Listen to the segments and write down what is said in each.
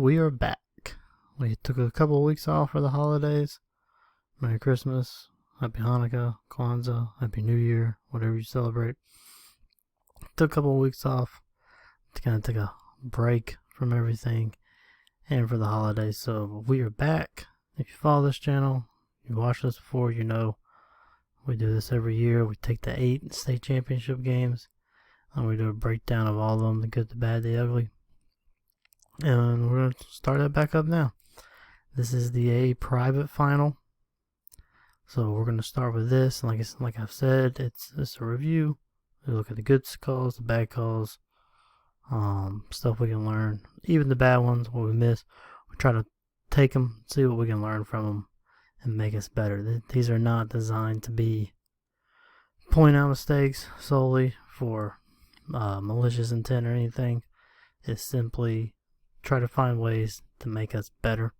we are back. We took a couple of weeks off for the holidays. Merry Christmas, Happy Hanukkah, Kwanzaa, Happy New Year, whatever you celebrate. Took a couple of weeks off to kind of take a break from everything and for the holidays. So we are back. If you follow this channel, you watched us before, you know we do this every year. We take the 8 state championship games and we do a breakdown of all of them, the good, the bad, the ugly. And we're going to start that back up now. This is the A private final. So we're going to start with this. And like I've said, it's a review. We look at the good calls, the bad calls, stuff we can learn. Even the bad ones, what we miss. We try to take them, see what we can learn from them, and make us better. These are not designed to be point out mistakes solely for malicious intent or anything. It's simply try to find ways to make us better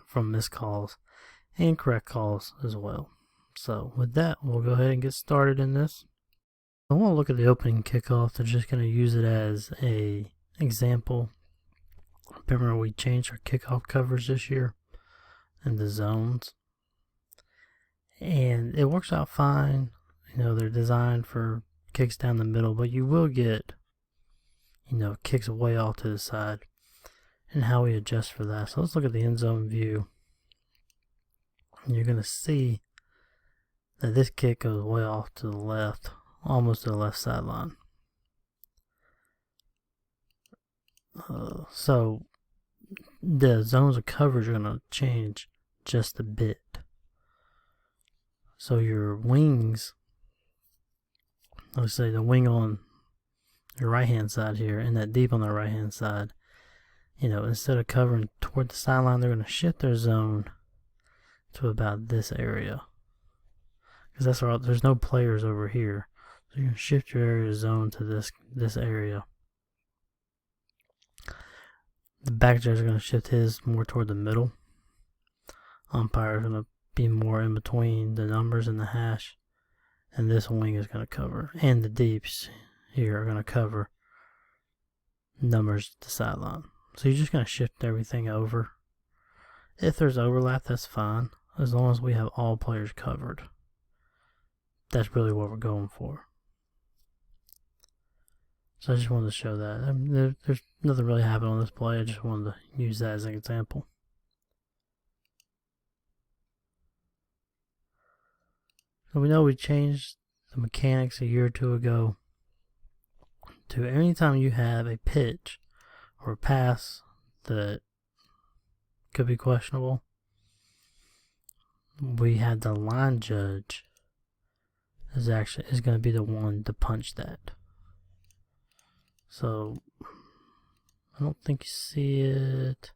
from missed calls and correct calls as well. So with that, we'll go ahead and get started in this. I want to look at the opening kickoff. They're just going to use it as a example. Remember, we changed our kickoff covers this year and the zones, and it works out fine. You know, they're designed for kicks down the middle, but you will get, you know, kicks way off to the side, and how we adjust for that. So let's look at the end zone view. And you're going to see that this kick goes way off to the left, almost to the left sideline. So the zones of coverage are going to change just a bit. So your wings, let's say the wing on your right hand side here and that deep on the right hand side, you know, instead of covering toward the sideline, they're going to shift their zone to about this area, because that's where there's no players over here. So you're going to shift your area zone to this area. The back judge is going to shift his more toward the middle. Umpire is going to be more in between the numbers and the hash, and this wing is going to cover, and the deeps here are going to cover numbers to the sideline. So you're just going to shift everything over. If there's overlap, that's fine, as long as we have all players covered. That's really what we're going for. So I just wanted to show that. There's nothing really happening on this play. I just wanted to use that as an example. So we know we changed the mechanics a year or two ago to anytime you have a pitch or a pass that could be questionable, we had the line judge is going to be the one to punch that. So I don't think you see it.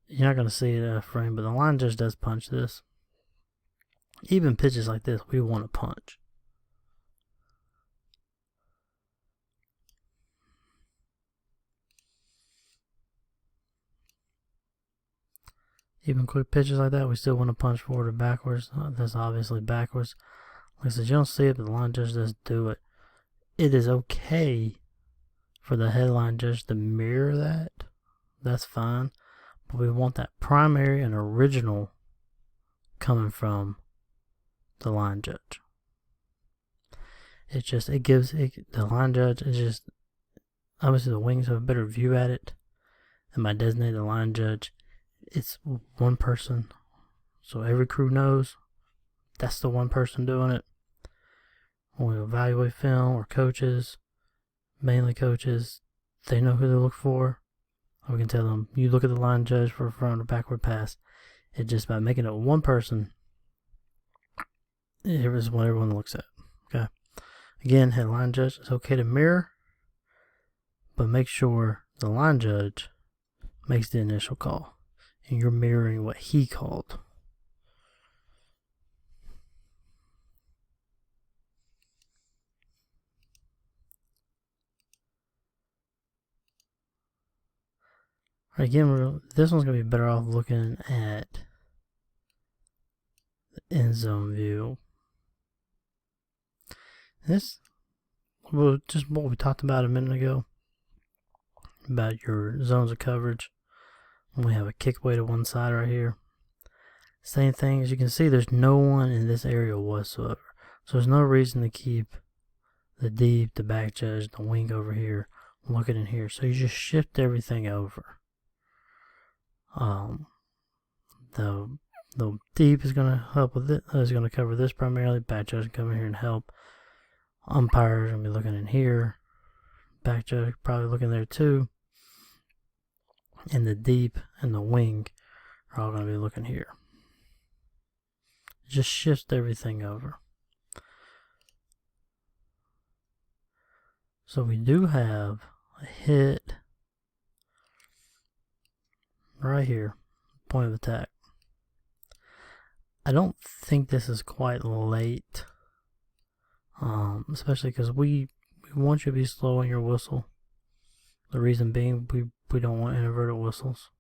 You're not going to see it in a frame, but the line judge does punch this. Even pitches like this, we want to punch. Even quick pitches like that, we still want to punch forward or backwards. That's obviously backwards. Like I said, you don't see it, but the line judge does do it. It is okay for the headline judge to mirror that. That's fine. But we want that primary and original coming from the line judge. It gives the line judge, obviously the wings have a better view at it. And by designating the line judge, it's one person, so every crew knows that's the one person doing it. When we evaluate film, or coaches, mainly coaches, they know who to look for. We can tell them, you look at the line judge for a front or backward pass. It's just by making it one person, it is what everyone looks at. Okay. Again, head line judge, it's okay to mirror, but make sure the line judge makes the initial call, and you're mirroring what he called. Right, again, this one's going to be better off looking at the end zone view. This, well, just what we talked about a minute ago. about your zones of coverage. We have a kick way to one side right here. Same thing, as you can see, there's no one in this area whatsoever. So there's no reason to keep the deep, the back judge, the wing over here, looking in here. So you just shift everything over. The deep is going to help with it. Is going to cover this primarily. Back judge can come in here and help. Umpires going to be looking in here. Back judge probably looking there too. And the deep and the wing are all going to be looking here. Just shift everything over. So we do have a hit right here, point of attack. I don't think this is quite late, especially because we want you to be slow on your whistle. The reason being, we don't want inverted whistles.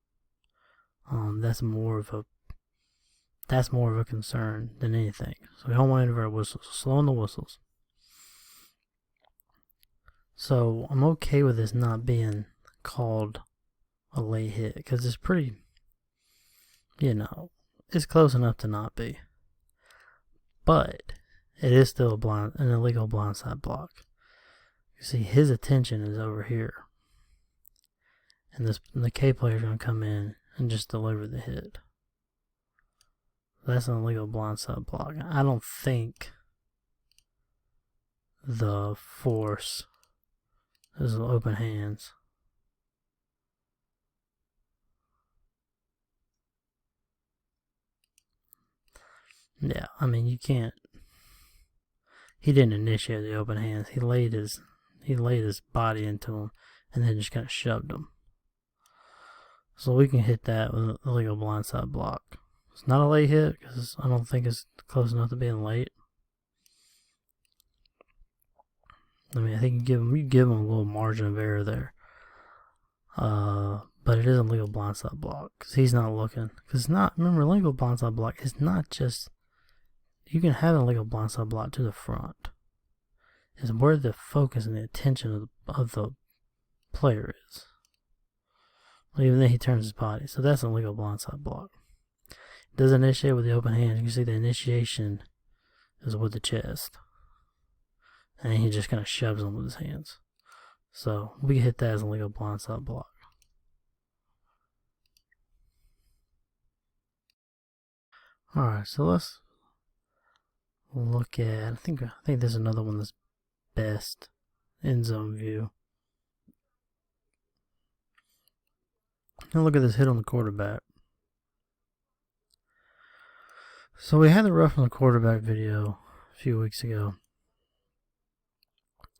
That's more of a concern than anything. So we don't want inverted whistles. Slow on the whistles. So I'm okay with this not being called a late hit because it's pretty, it's close enough to not be. But it is still an illegal blindside block. You see, his attention is over here. And the K player is going to come in and just deliver the hit. That's an illegal blindside block. I don't think the force is open hands. Yeah, I mean, you can't. He didn't initiate the open hands. He laid his body into him and then just kind of shoved him. So we can hit that with an illegal blindside block. It's not a late hit because I don't think it's close enough to being late. I mean, I think you give him a little margin of error there. But it is a legal blindside block because he's not looking. Because remember, legal blindside block is not just. You can have a legal blindside block to the front. It's where the focus and the attention of the player is. Even then he turns his body. So that's a legal blindside block. It doesn't initiate with the open hand. You can see the initiation is with the chest. And he just kind of shoves them with his hands. So we hit that as a legal blindside block. Alright, so let's look at, I think there's another one that's best end zone view. Now look at this hit on the quarterback. So we had the rough on the quarterback video a few weeks ago.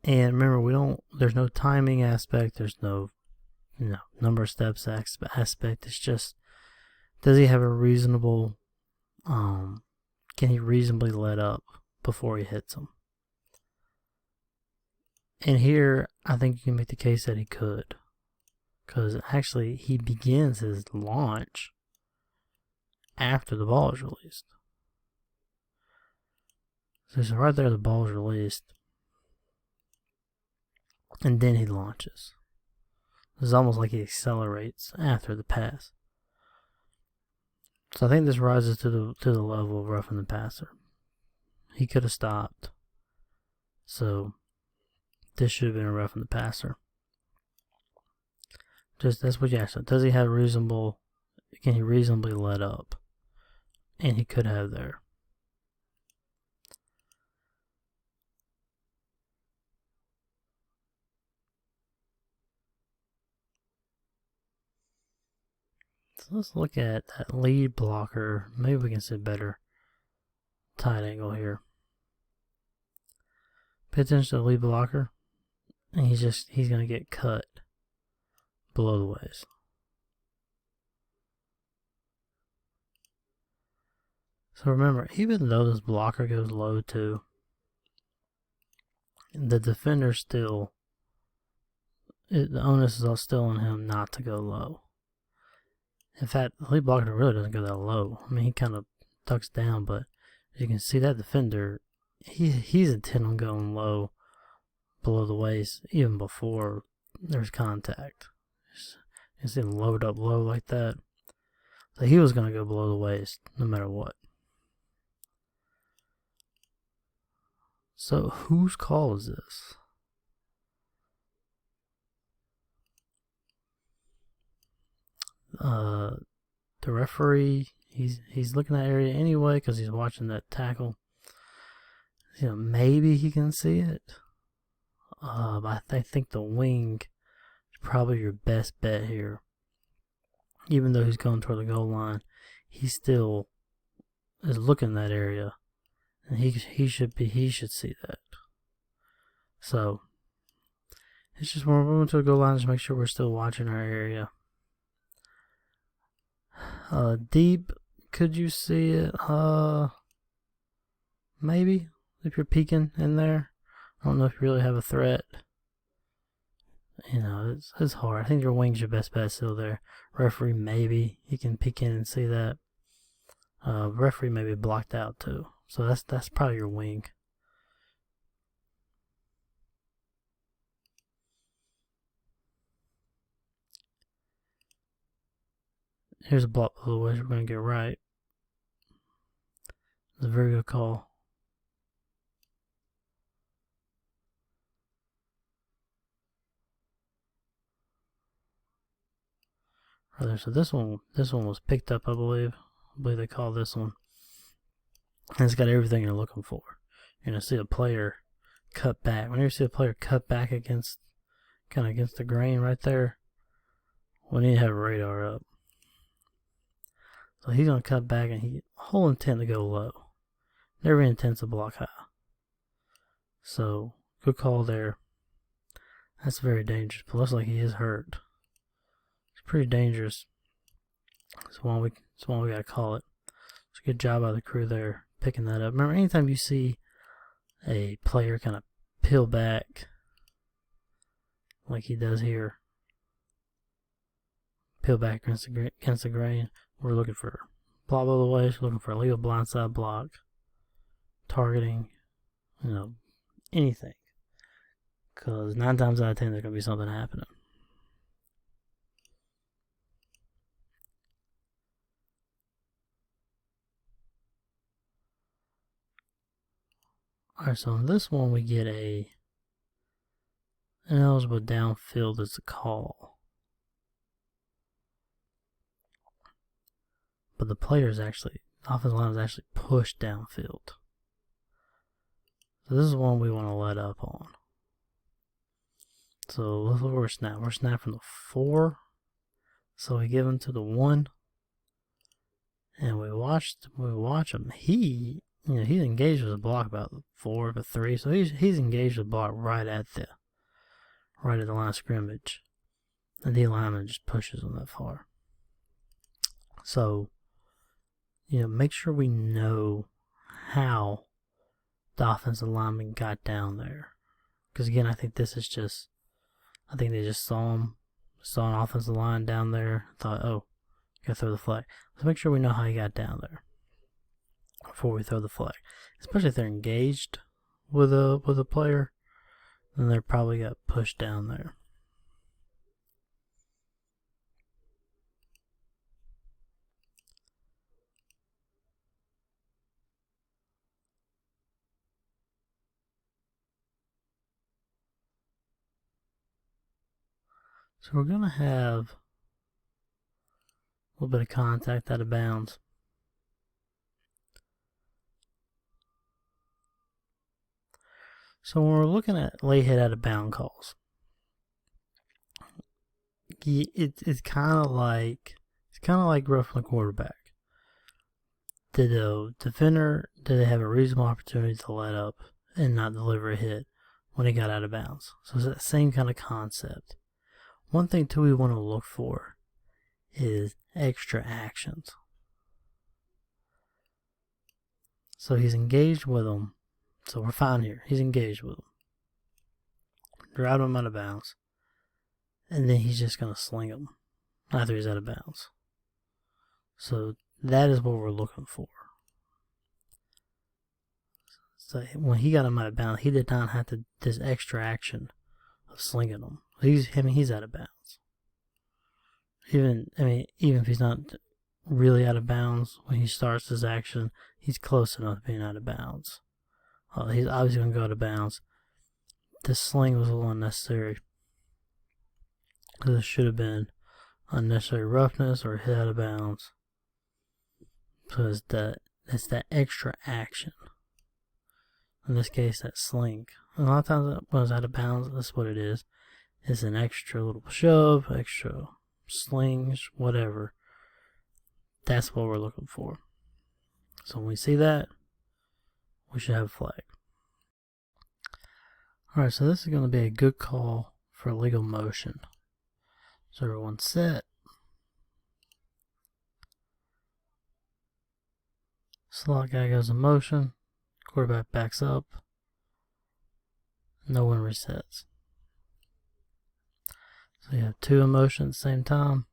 And remember, there's no timing aspect, there's no, number of steps aspect. It's just, does he have a reasonable, can he reasonably let up before he hits him? And here, I think you can make the case that he could. Because actually, he begins his launch after the ball is released. So right there, the ball is released. And then he launches. It's almost like he accelerates after the pass. So I think this rises to the level of roughing the passer. He could have stopped. So this should have been a roughing the passer. That's what you asked. Does he have can he reasonably let up? And he could have there. So let's look at that lead blocker. Maybe we can see better tight angle here. Pay attention to the lead blocker. And he's going to get cut below the waist. So remember, even though this blocker goes low too, the defender the onus is still on him not to go low. In fact, the lead blocker really doesn't go that low. I mean, he kind of ducks down, but as you can see, that defender, he's intent on going low below the waist even before there's contact. You see him load up low like that. So he was going to go below the waist no matter what. So whose call is this? The referee, he's looking at that area anyway because he's watching that tackle. You know, maybe he can see it. I think the wing is probably your best bet here. Even though he's going toward the goal line, he still is looking in that area, and he should see that. So it's just when we're moving to the goal line, just make sure we're still watching our area. Deep, could you see it? Maybe if you're peeking in there. I don't know if you really have a threat. You know, it's hard. I think your wing's your best bet still there. Referee, maybe he can peek in and see that. Referee may be blocked out too. So that's probably your wing. Here's a block, otherwise we're going to get right. It's a very good call. Right there. So this one was picked up, I believe. I believe they call this one. And it's got everything you're looking for. You're going to see a player cut back. Whenever you see a player cut back against the grain right there, we need to have a radar up. So he's going to cut back, and he whole intent to go low. Never intends to block high. So good call there. That's very dangerous. But looks like he is hurt. It's pretty dangerous. It's one we gotta call it. It's a good job by the crew there picking that up. Remember, anytime you see a player kind of peel back like he does here, peel back against the grain, we're looking for block all the way. We're looking for a legal blindside block, targeting, anything. Because 9 times out of 10 there's gonna be something happening. Alright, so on this one we get an ineligible downfield as a call. But the offensive line is actually pushed downfield. So this is one we want to let up on. So let's look where we're snapped. We're snapped from the 4. So we give him to the 1. And we watch him. He's engaged with the block about 4 to 3. So he's engaged with the block right at the line of scrimmage. And the lineman just pushes him that far. So, make sure we know how the offensive lineman got down there. Because again, I think they just saw an offensive line down there, thought, oh, gotta throw the flag. Let's make sure we know how he got down there before we throw the flag. Especially if they're engaged with a player, then they probably got pushed down there. So we're going to have a little bit of contact out of bounds. So when we're looking at late hit out of bound calls, it's kind of like roughing the quarterback. Did the defender have a reasonable opportunity to let up and not deliver a hit when he got out of bounds? So it's that same kind of concept. One thing too we want to look for is extra actions. So he's engaged with him. So we're fine here. He's engaged with him. Drive him out of bounds. And then he's just going to sling him after he's out of bounds. So that is what we're looking for. So when he got him out of bounds, he did not have this extra action of slinging him. He's out of bounds. even if he's not really out of bounds when he starts his action, he's close enough to being out of bounds. He's obviously going to go out of bounds. This sling was a little unnecessary. This should have been unnecessary roughness or hit out of bounds. Because it's that extra action. In this case, that sling. And a lot of times when it's out of bounds, that's what it is. It's an extra little shove, extra slings, whatever. That's what we're looking for. So when we see that, we should have a flag. Alright, so this is going to be a good call for illegal motion. So everyone's set. Slot guy goes in motion. Quarterback backs up. No one resets. So you have two in motion at the same time.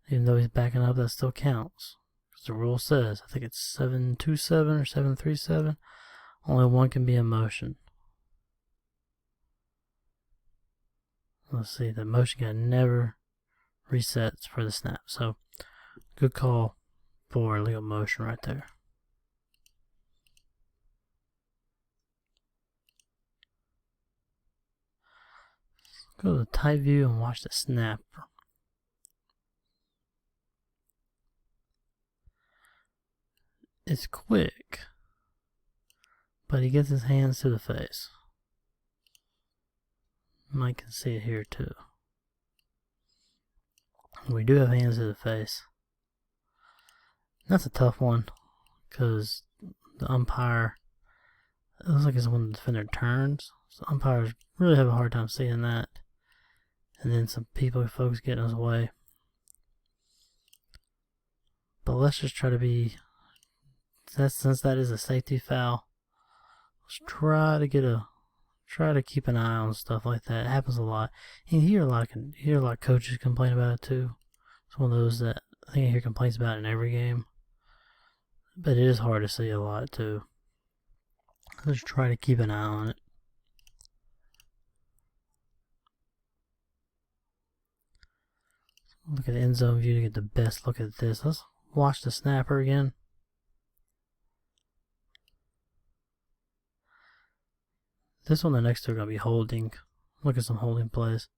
Even though he's backing up, that still counts. Because the rule says, I think it's 727 or 737, only one can be in motion. Let's see, the motion guy never resets for the snap. So, good call for illegal motion right there. Go to the tight view and watch the snapper. It's quick, but he gets his hands to the face. Mike can see it here too. We do have hands to the face. That's a tough one, because the umpire, it looks like it's when the defender turns. So umpires really have a hard time seeing that. And then some folks get in his way. But let's just try to be, since that is a safety foul, let's try to keep an eye on stuff like that. It happens a lot. And you hear a lot of coaches complain about it too. It's one of those that I think I hear complaints about in every game. But it is hard to see a lot too. Let's try to keep an eye on it. Look at the end zone view to get the best look at this. Let's watch the snapper again. This one, the next two are going to be holding. Look at some holding plays.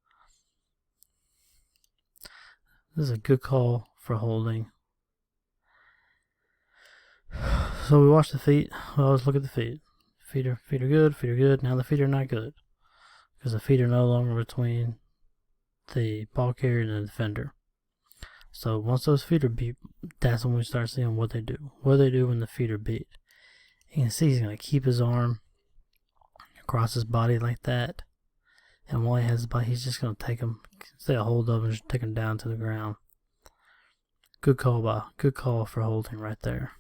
This is a good call for holding. So we watch the feet. We always look at the feet. Feet are good. Now the feet are not good, because the feet are no longer between the ball carrier and the defender. So once those feet are beat, that's when we start seeing what they do. What they do when the feet are beat. You can see he's going to keep his arm across his body like that. And while he has his body, he's just going to take him, stay a hold of him, and just take him down to the ground. Good call for holding right there.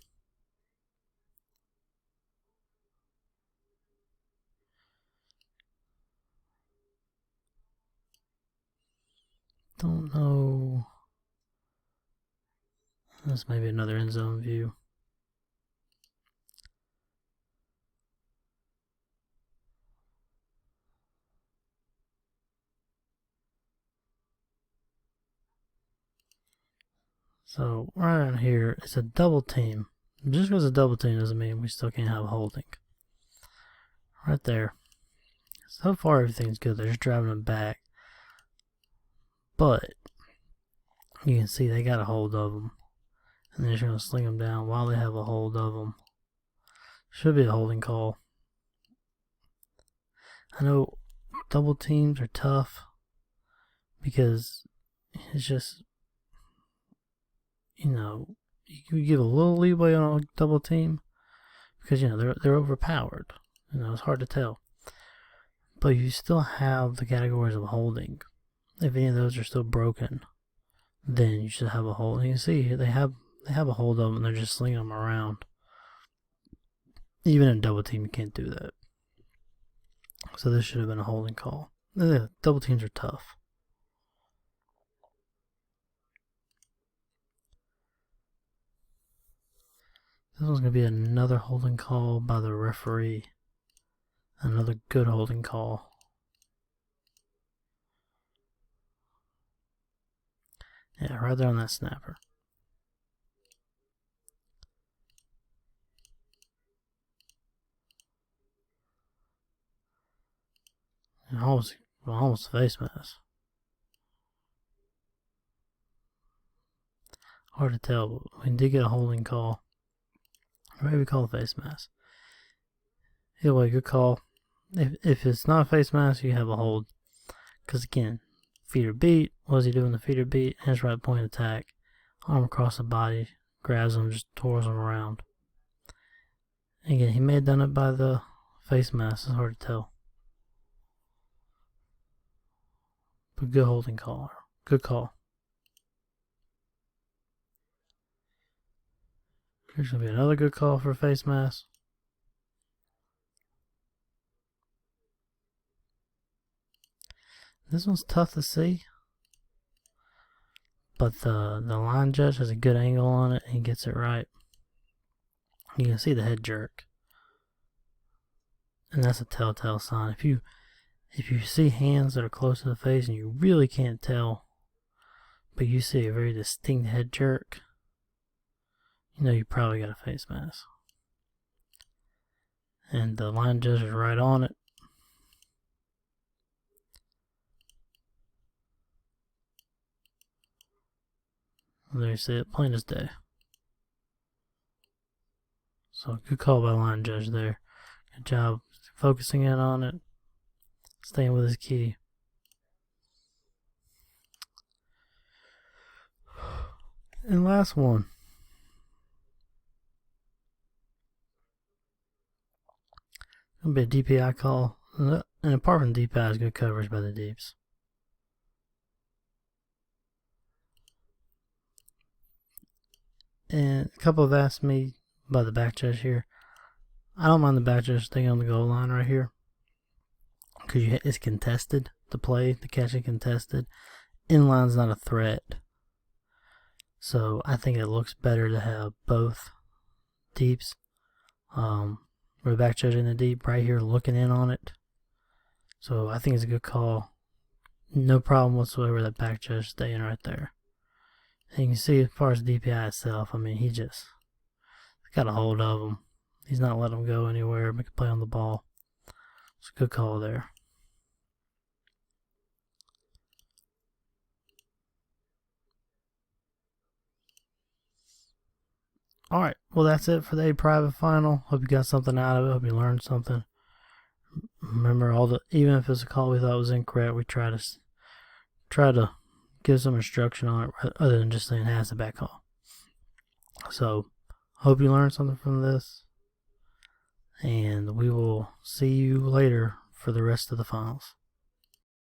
Don't know. This may be another end zone view. So right around here, it's a double team. Just because it's a double team doesn't mean we still can't have a holding. Right there. So far everything's good. They're just driving them back. But you can see they got a hold of them. And they're just going to sling them down while they have a hold of them. Should be a holding call. I know double teams are tough because it's just, you give a little leeway on a double team because, they're overpowered. It's hard to tell. But you still have the categories of holding. If any of those are still broken, then you should have a hold. And you can see they have a hold of them and they're just slinging them around. Even in a double team, you can't do that. So this should have been a holding call. Double teams are tough. This one's going to be another holding call by the referee. Another good holding call. Yeah, right there on that snapper. And almost face mask. Hard to tell, but we did get a holding call. Or maybe call a face mask. Either way, good call. If it's not a face mask, you have a hold. Because again, feeder beat. What is he doing? The feeder beat. Hands right point attack. Arm across the body. Grabs him, just tours him around. Again, he may have done it by the face mask. It's hard to tell. But good holding call. Good call. Here's going to be another good call for face mask. This one's tough to see. But the line judge has a good angle on it and he gets it right. You can see the head jerk. And that's a telltale sign. If you see hands that are close to the face and you really can't tell, but you see a very distinct head jerk, you know you probably got a face mask. And the line judge is right on it. There you see it, plain as day. So good call by line judge there. Good job focusing in on it, staying with his key. And last one. Gonna be a DPI call. And apart from DPI, is good coverage by the deeps. And a couple have asked me about the back judge here. I don't mind the back judge staying on the goal line right here. Because it's contested. The play, the catch is contested. Inline's not a threat. So I think it looks better to have both deeps. We're the back judge in the deep right here looking in on it. So I think it's a good call. No problem whatsoever that back judge staying right there. And you can see as far as DPI itself, I mean, he just got a hold of him. He's not letting him go anywhere, make a play on the ball. It's a good call there. Alright, well that's it for the A private final. Hope you got something out of it. Hope you learned something. Remember, even if it's a call we thought was incorrect, we try to give some instruction on it other than just saying has a back call. So, hope you learned something from this. And we will see you later for the rest of the finals.